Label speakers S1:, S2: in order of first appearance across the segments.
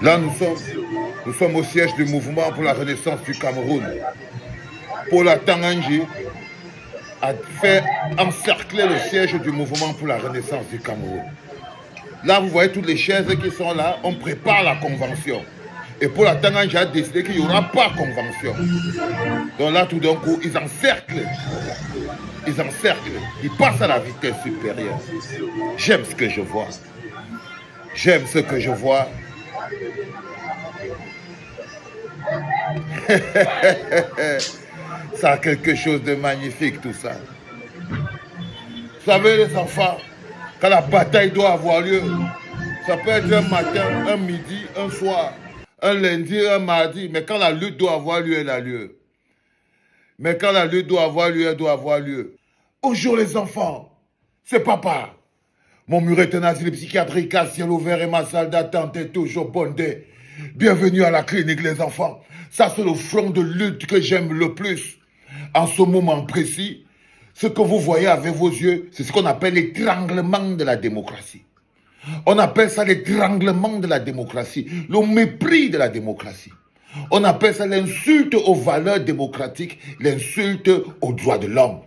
S1: Là, nous sommes au siège du mouvement pour la renaissance du Cameroun. Paul Tanganji a fait encercler le siège du mouvement pour la renaissance du Cameroun. Là, vous voyez toutes les chaises qui sont là. On prépare la convention. Et Paul Tanganji a décidé qu'il n'y aura pas de convention. Donc là, tout d'un coup, ils encerclent. Ils encerclent. Ils passent à la vitesse supérieure. J'aime ce que je vois. J'aime ce que je vois. Ça a quelque chose de magnifique, tout ça. Vous savez, les enfants, quand la bataille doit avoir lieu, ça peut être un matin, un midi, un soir, un lundi, un mardi, mais quand la lutte doit avoir lieu, elle a lieu. Mais quand la lutte doit avoir lieu, elle doit avoir lieu. Bonjour les enfants, c'est papa. Mon muret est un asile psychiatrique à ciel ouvert et ma salle d'attente est toujours bondée. Bienvenue à la clinique les enfants. Ça c'est le front de lutte que j'aime le plus. En ce moment précis, ce que vous voyez avec vos yeux, c'est ce qu'on appelle l'étranglement de la démocratie. On appelle ça l'étranglement de la démocratie, le mépris de la démocratie. On appelle ça l'insulte aux valeurs démocratiques, l'insulte aux droits de l'homme.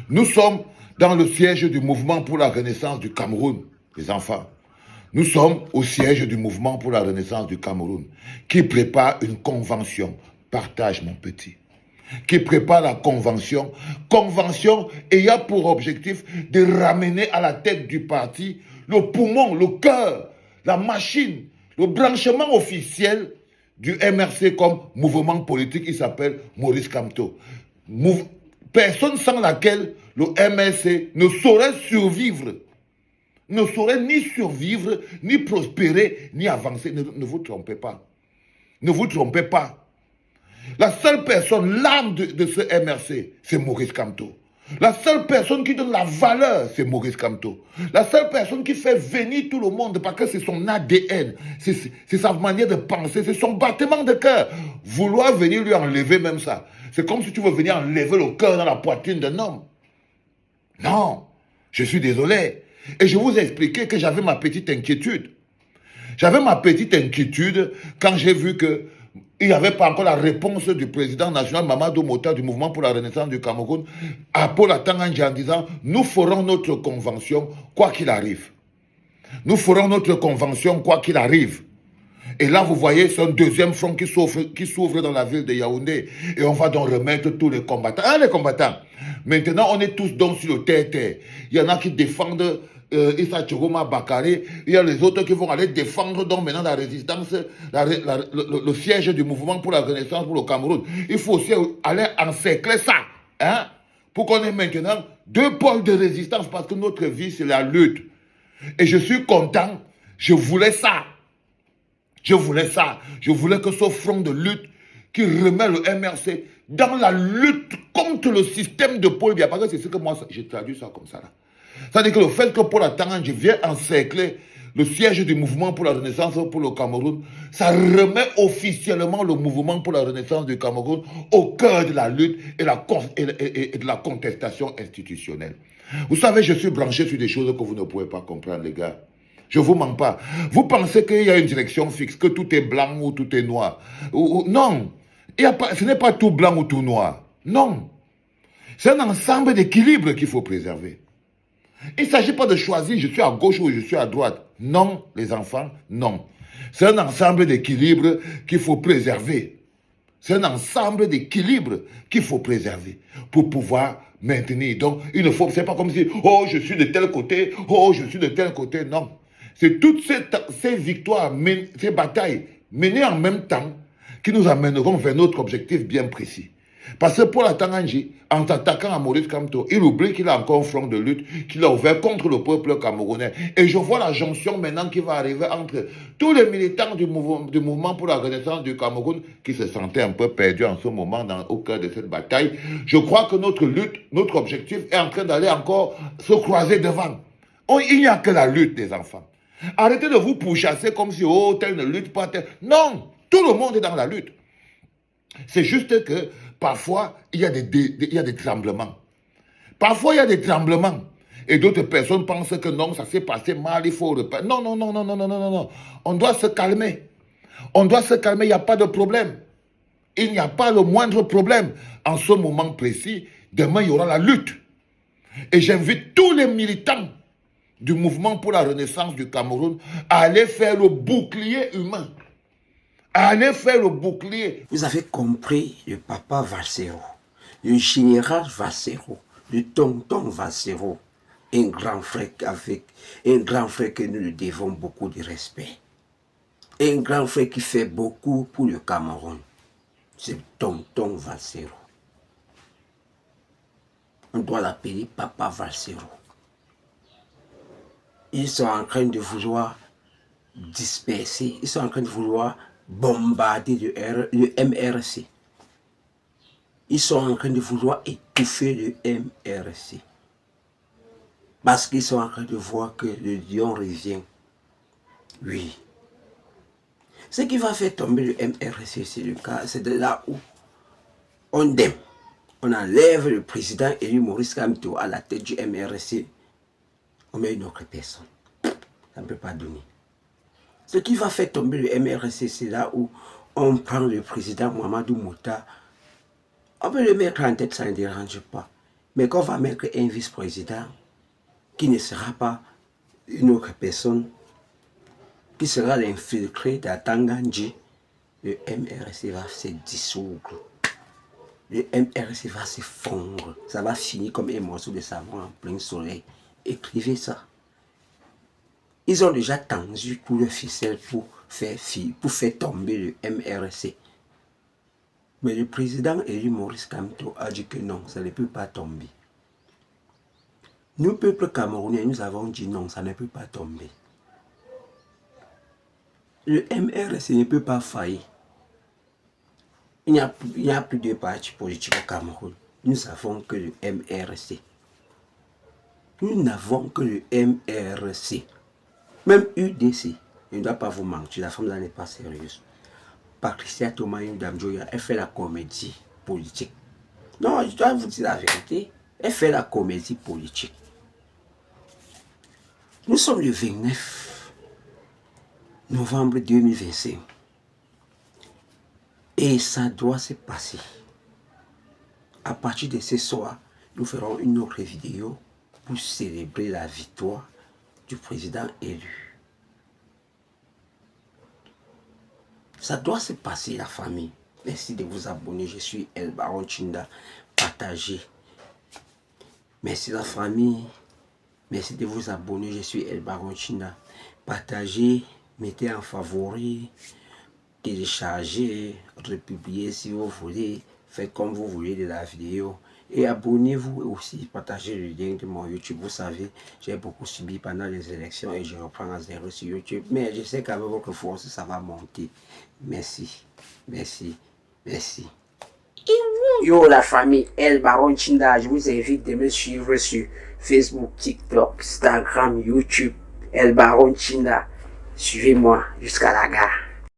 S1: Nous sommes dans le siège du mouvement pour la renaissance du Cameroun, les enfants. Nous sommes au siège du mouvement pour la renaissance du Cameroun, qui prépare une convention. Partage, mon petit. Qui prépare la convention. Convention ayant pour objectif de ramener à la tête du parti le poumon, le cœur, la machine, le branchement officiel du MRC comme mouvement politique. Il s'appelle Maurice Kamto. Personne sans laquelle le MRC ne saurait survivre. Ne saurait ni survivre, ni prospérer, ni avancer. Ne vous trompez pas. Ne vous trompez pas. La seule personne, l'âme de ce MRC, c'est Maurice Kamto. La seule personne qui donne la valeur, c'est Maurice Kamto. La seule personne qui fait venir tout le monde, parce que c'est son ADN, c'est sa manière de penser, c'est son battement de cœur. Vouloir venir lui enlever même ça, c'est comme si tu veux venir enlever le cœur dans la poitrine d'un homme. Non, je suis désolé. Et je vous ai expliqué que j'avais ma petite inquiétude. J'avais ma petite inquiétude quand j'ai vu que il n'y avait pas encore la réponse du président national Mamadou Mota du mouvement pour la renaissance du Cameroun à Paul Tanganji en disant « Nous ferons notre convention quoi qu'il arrive. Nous ferons notre convention quoi qu'il arrive. » Et là, vous voyez, c'est un deuxième front qui s'ouvre dans la ville de Yaoundé. Et on va donc remettre tous les combattants. Ah, les combattants. Maintenant, on est tous donc sur le terre-terre. Il y en a qui défendent Issa Tchogoma Bakare. Il y a les autres qui vont aller défendre donc maintenant la résistance, le siège du mouvement pour la renaissance pour le Cameroun. Il faut aussi aller encercler ça. Hein, pour qu'on ait maintenant deux pôles de résistance parce que notre vie, c'est la lutte. Et je suis content. Je voulais ça. Je voulais ça. Je voulais que ce front de lutte qui remet le MRC dans la lutte contre le système de Paul Biya. Parce que c'est ce que moi, j'ai traduit ça comme ça là. C'est-à-dire que le fait que Paul Tanganji vient encercler le siège du mouvement pour la renaissance pour le Cameroun, ça remet officiellement le mouvement pour la renaissance du Cameroun au cœur de la lutte et de la contestation institutionnelle. Vous savez, je suis branché sur des choses que vous ne pouvez pas comprendre, les gars. Je ne vous mens pas. Vous pensez qu'il y a une direction fixe, que tout est blanc ou tout est noir. Non. Ce n'est pas tout blanc ou tout noir. Non. C'est un ensemble d'équilibres qu'il faut préserver. Il ne s'agit pas de choisir, je suis à gauche ou je suis à droite. Non, les enfants, non. C'est un ensemble d'équilibres qu'il faut préserver. C'est un ensemble d'équilibres qu'il faut préserver pour pouvoir maintenir. Donc, il ne faut, c'est pas comme si, oh, je suis de tel côté, oh, je suis de tel côté. Non. C'est toutes ces victoires, ces batailles menées en même temps qui nous amèneront vers notre objectif bien précis. Parce que Paul Tanganji, en s'attaquant à Maurice Kamto, il oublie qu'il a encore un front de lutte qu'il a ouvert contre le peuple camerounais. Et je vois la jonction maintenant qui va arriver entre tous les militants du mouvement pour la renaissance du Cameroun qui se sentaient un peu perdus en ce moment au cœur de cette bataille. Je crois que notre lutte, notre objectif est en train d'aller encore se croiser devant. Il n'y a que la lutte des enfants. Arrêtez de vous pourchasser comme si, oh, tel ne lutte pas, tel. Non, tout le monde est dans la lutte. C'est juste que, parfois, il y a des tremblements. Parfois, il y a des tremblements. Et d'autres personnes pensent que non, ça s'est passé mal, il faut repartir. Non, non, non, non, non, non, non, non, non. On doit se calmer. On doit se calmer, il n'y a pas de problème. Il n'y a pas le moindre problème. En ce moment précis, demain, il y aura la lutte. Et j'invite tous les militants du mouvement pour la renaissance du Cameroun à aller faire le bouclier humain. À aller faire le bouclier.
S2: Vous avez compris le papa Valsero, le général Valsero, le tonton Valsero, un grand frère que nous lui devons beaucoup de respect. Un grand frère qui fait beaucoup pour le Cameroun. C'est tonton Valsero. On doit l'appeler papa Valsero. Ils sont en train de vouloir disperser, ils sont en train de vouloir bombarder le MRC. Ils sont en train de vouloir étouffer le MRC. Parce qu'ils sont en train de voir que le lion revient. Oui. Ce qui va faire tomber le MRC, c'est le cas, c'est de là où on enlève le président élu Maurice Kamto à la tête du MRC. On met une autre personne. Ça ne peut pas donner. Ce qui va faire tomber le MRC, c'est là où on prend le président Mamadou Mouta. On peut le mettre en tête, ça ne dérange pas. Mais qu'on va mettre un vice-président qui ne sera pas une autre personne, qui sera l'infiltré d'Atanganji, le MRC va se dissoudre. Le MRC va se fondre. Ça va finir comme un morceau de savon en plein soleil. Écrivez ça. Ils ont déjà tendu tout le ficelle pour faire tomber le MRC. Mais le président élu Maurice Kamto a dit que non, ça ne peut pas tomber. Nous, peuple camerounais, nous avons dit non, ça ne peut pas tomber. Le MRC ne peut pas faillir. Il n'y a plus de partis politiques au Cameroun. Nous savons que le MRC. Nous n'avons que le MRC. Même UDC. Je ne dois pas vous mentir, la femme là n'est pas sérieuse. Patricia Tomaï Damjoya, elle fait la comédie politique. Non, je dois vous dire la vérité. Elle fait la comédie politique. Nous sommes le 29 novembre 2025. Et ça doit se passer. À partir de ce soir, nous ferons une autre vidéo pour célébrer la victoire du président élu. Ça doit se passer, la famille. Merci de vous abonner. Je suis El Baron Chinda. Partagez. Merci la famille. Merci de vous abonner. Je suis El Baron Chinda. Partagez. Mettez en favori. Téléchargez. Republiez si vous voulez. Faites comme vous voulez de la vidéo. Et abonnez-vous aussi, partagez le lien de mon YouTube. Vous savez, j'ai beaucoup subi pendant les élections et je reprends à zéro sur YouTube. Mais je sais qu'avec votre force, ça va monter. Merci, merci, merci. Yo la famille El Baron Chinda, je vous invite de me suivre sur Facebook, TikTok, Instagram, YouTube. El Baron Chinda, suivez-moi jusqu'à la gare.